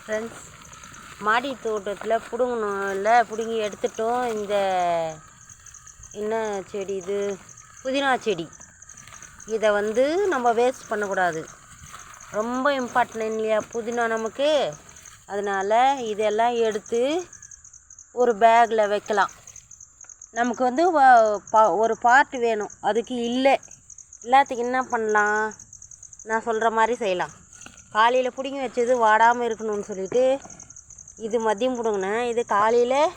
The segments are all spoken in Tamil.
ஃப்ரெண்ட்ஸ், மாடி தோட்டத்தில் பிடுங்கி எடுத்துட்டோம். இந்த என்ன செடி இது? புதினா செடி. இதை நம்ம வேஸ்ட் பண்ணக்கூடாது. ரொம்ப இம்பார்ட்டன்ட் இல்லையா புதினா நமக்கு? அதனால் இதெல்லாம் எடுத்து ஒரு பேக்கில் வைக்கலாம். நமக்கு ஒரு பார்ட் வேணும், அதுக்கு இல்லை. எல்லாத்துக்கும் என்ன பண்ணலாம்? நான் சொல்கிற மாதிரி செய்யலாம். காலையில் பிடுங்கி வச்சது வாடாமல் இருக்கணும்னு சொல்லிவிட்டு இது மதியம் பிடுங்கினேன். இது காலையில்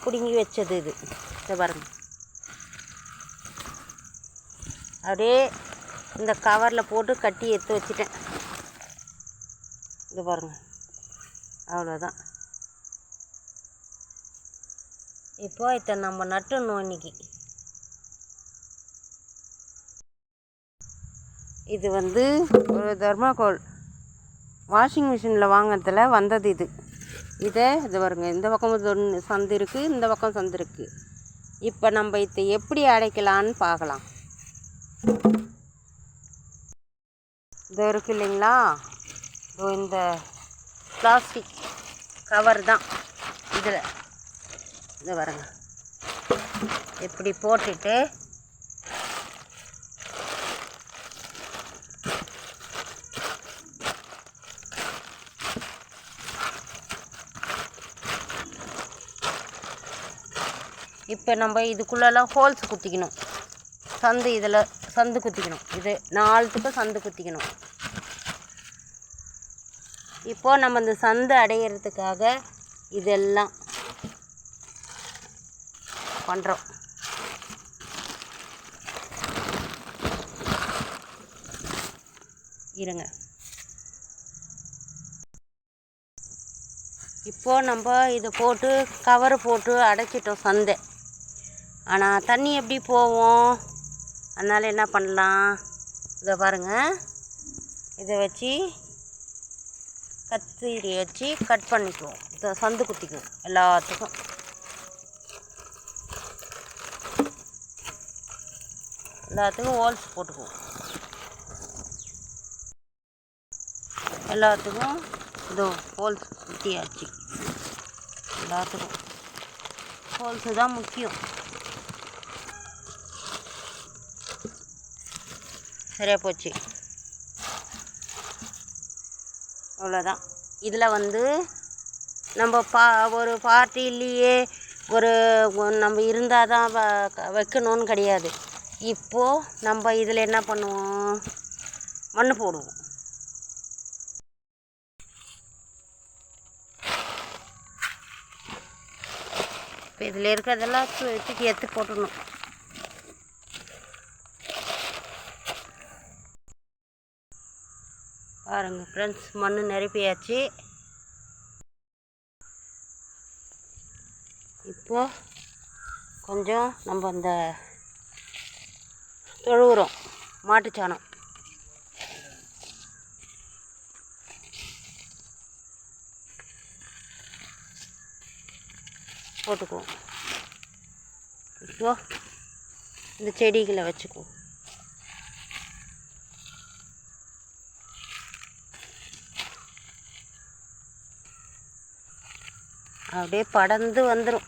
பிடுங்கி வச்சது. இதை பாருங்கள், அப்படியே இந்த கவரில் போட்டு கட்டி எடுத்து வச்சிட்டேன். இது பாருங்கள், அவ்வளோதான். இப்போ இதை நம்ம நட்டுணும். இன்னைக்கு இது ஒரு தர்மாக்கோல் வாஷிங் மிஷினில் வாங்கிறதுல வந்தது. இது பாருங்க, இந்த பக்கம் சந்து இருக்குது, இந்த பக்கம் சந்து இருக்குது. இப்போ நம்ம இதை எப்படி அடைக்கலான்னு பார்க்கலாம். இது இருக்குது இல்லைங்களா? இந்த பிளாஸ்டிக் கவர் தான் இதில். இதை பாருங்க, இப்படி போட்டுட்டு இப்போ நம்ம இதுக்குள்ளெல்லாம் ஹோல்ஸ் குத்திக்கணும். இதில் சந்து குத்திக்கணும். இது 4த்துக்கும் சந்து குத்திக்கணும். இப்போது நம்ம இந்த சந்து அடையிறதுக்காக இதெல்லாம் பண்ணுறோம். இருங்க, இப்போது நம்ம இதை போட்டு கவர் போட்டு அடைச்சிட்டோம் சந்தை. ஆனால் தண்ணி எப்படி போவோம்? அதனால் என்ன பண்ணலாம்? இதை பாருங்கள், இதை வச்சு கத்திரி வச்சு கட் பண்ணிக்குவோம். இதை சந்து குத்திக்குவோம். எல்லாத்துக்கும் ஹோல்ஸ் போட்டுக்குவோம். எல்லாத்துக்கும் இதோ ஹோல்ஸ் குத்தியாச்சு. எல்லாத்துக்கும் ஹோல்ஸு தான் முக்கியம். சரியாக போச்சு. அவ்வளோதான். இதில் நம்ம ஒரு பார்ட்டிலேயே நம்ம இருந்தால் தான் வைக்கணும்னு கிடையாது. இப்போது நம்ம இதில் என்ன பண்ணுவோம்? மண் போடுவோம். இப்போ இதில் இருக்கிறதெல்லாம் தூக்கி எடுத்து போட்டுடணும். பாருங்கள் ஃப்ரெண்ட்ஸ், மண் நிரப்பியாச்சு. இப்போது கொஞ்சம் நம்ம அந்த தொழு உரம், மாட்டுச்சாணம் போட்டுக்குவோம். இப்போது இந்த செடிகளை வச்சுக்குவோம். அப்படியே படர்ந்து வந்துடும்.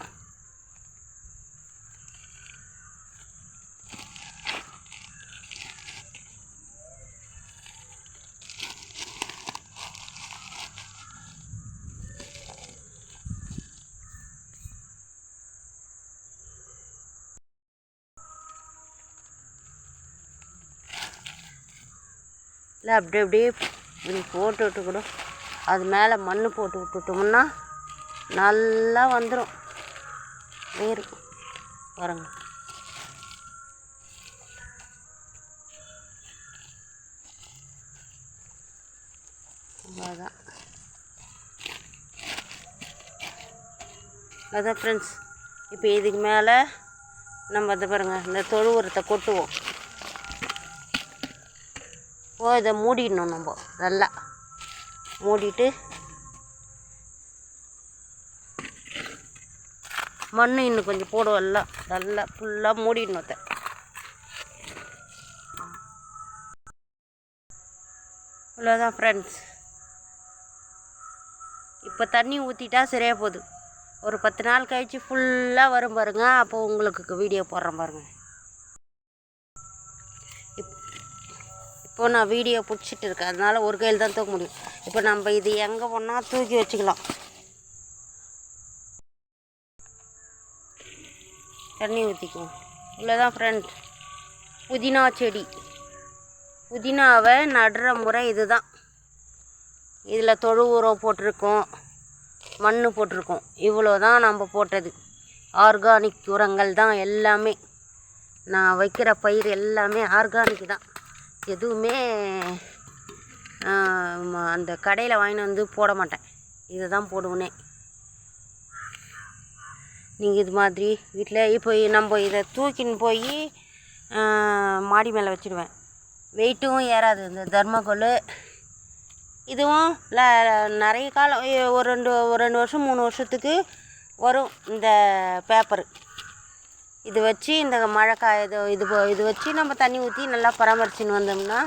இல்லை அப்படியே இப்படி போட்டு விட்டு கூட அது மேலே மண் போட்டு விட்டுட்டோம்னா நல்லா வந்துடும் வேறு. பாருங்க, அவ்வளோதான். அதான் ஃப்ரெண்ட்ஸ், இப்போ இதுக்கு மேலே நம்ம அதை பாருங்கள், இந்த தொழு உரத்தை கொட்டுவோம். இதை மூடிடணும். நம்ம நல்லா மூடிட்டு மண் இன்னும் கொஞ்சம் போடுவோம். நல்லா ஃபுல்லாக மூடிடணும். அதை அவ்வளோதான் ஃப்ரெண்ட்ஸ். இப்போ தண்ணி ஊற்றிட்டா சரியாக போகுது. ஒரு 10 நாள் கழித்து ஃபுல்லாக வரும் பாருங்க. அப்போ உங்களுக்கு வீடியோ போடுறேன் பாருங்கள். இப்போது நான் வீடியோ பிடிச்சிட்டு இருக்கேன், அதனால் ஒரு கையில் தான் தூக்க முடியும். இப்போ நம்ம இது எங்கே போனால் தூக்கி வச்சுக்கலாம். தண்ணி ஊற்றிக்குவோம். இவ்வளோதான் ஃப்ரெண்ட். புதினா செடி. புதினாவை நடுற முறை இதுதான். இதில் தொழு உரம் போட்டிருக்கோம், மண் போட்டிருக்கோம். இவ்வளோ தான் நம்ம போட்டது. ஆர்கானிக் உரங்கள் தான் எல்லாமே. நான் வைக்கிற பயிர் எல்லாமே ஆர்கானிக் தான். எதுவுமே அந்த கடையில் வாங்கிட்டு வந்து போட மாட்டேன். இதை தான் போடுவேனே. நீங்கள் இது மாதிரி வீட்டில் இப்போ நம்ம இதை தூக்கின்னு போய் மாடி மேலே வச்சுடுவேன். வெயிட்டும் ஏறாது. இந்த தர்மக்கோல் இதுவும் நிறைய காலம் ஒரு ரெண்டு வருஷம் 3 வருஷத்துக்கு வரும். இந்த பேப்பரு இது வச்சு இந்த மழைக்காய் இது வச்சு நம்ம தண்ணி ஊற்றி நல்லா பராமரிச்சுன்னு வந்தோம்னா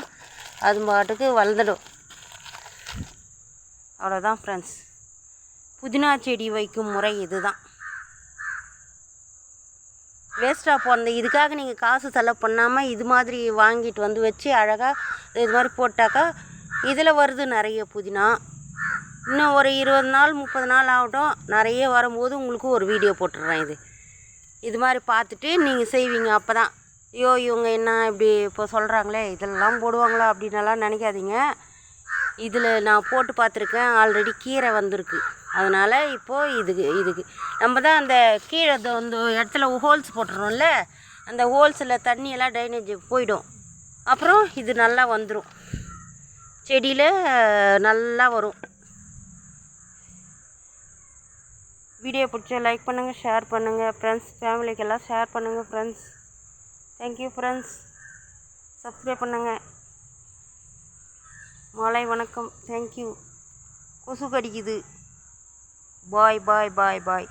அது பாட்டுக்கு வளர்ந்துடும். அவ்வளோதான் ஃப்ரெண்ட்ஸ். புதினா செடி வைக்கும் முறை இது தான். வேஸ்ட்டாக போன இதுக்காக நீங்கள் காசு செலவு பண்ணாமல் இது மாதிரி வாங்கிட்டு வந்து வச்சு அழகாக இது மாதிரி போட்டாக்கா இதில் வருது நிறைய புதினா. இன்னும் ஒரு 20 நாள் 30 நாள் ஆகட்டும், நிறைய வரும்போது உங்களுக்கு ஒரு வீடியோ போட்டுடுறேன். இது மாதிரி பார்த்துட்டு நீங்கள் செய்வீங்க. அப்போ தான் ஐயோ இவங்க என்ன இப்படி இப்போ சொல்கிறாங்களே, இதெல்லாம் போடுவாங்களா அப்படின்னலாம் நினைக்காதீங்க. இதில் நான் போட்டு பார்த்துருக்கேன், ஆல்ரெடி கீரை வந்திருக்கு. அதனால் இப்போது இதுக்கு நம்ம தான் அந்த கீழே அந்த இடத்துல ஹோல்ஸ் போட்டுறோம்ல, அந்த ஹோல்ஸில் தண்ணியெல்லாம் ட்ரைனேஜ் போயிடும். அப்புறம் இது நல்லா வந்துடும், செடியில் நல்லா வரும். வீடியோ பிடிச்சா லைக் பண்ணுங்கள், ஷேர் பண்ணுங்கள் ஃப்ரெண்ட்ஸ். ஃபேமிலிக்கெல்லாம் ஷேர் பண்ணுங்கள் ஃப்ரெண்ட்ஸ். Thank you friends. சப்ஸ்கிரைப் பண்ணுங்கள். மாலை வணக்கம். தேங்க்யூ. கொசு கடிக்குது. பாய் பாய் பாய் பாய்.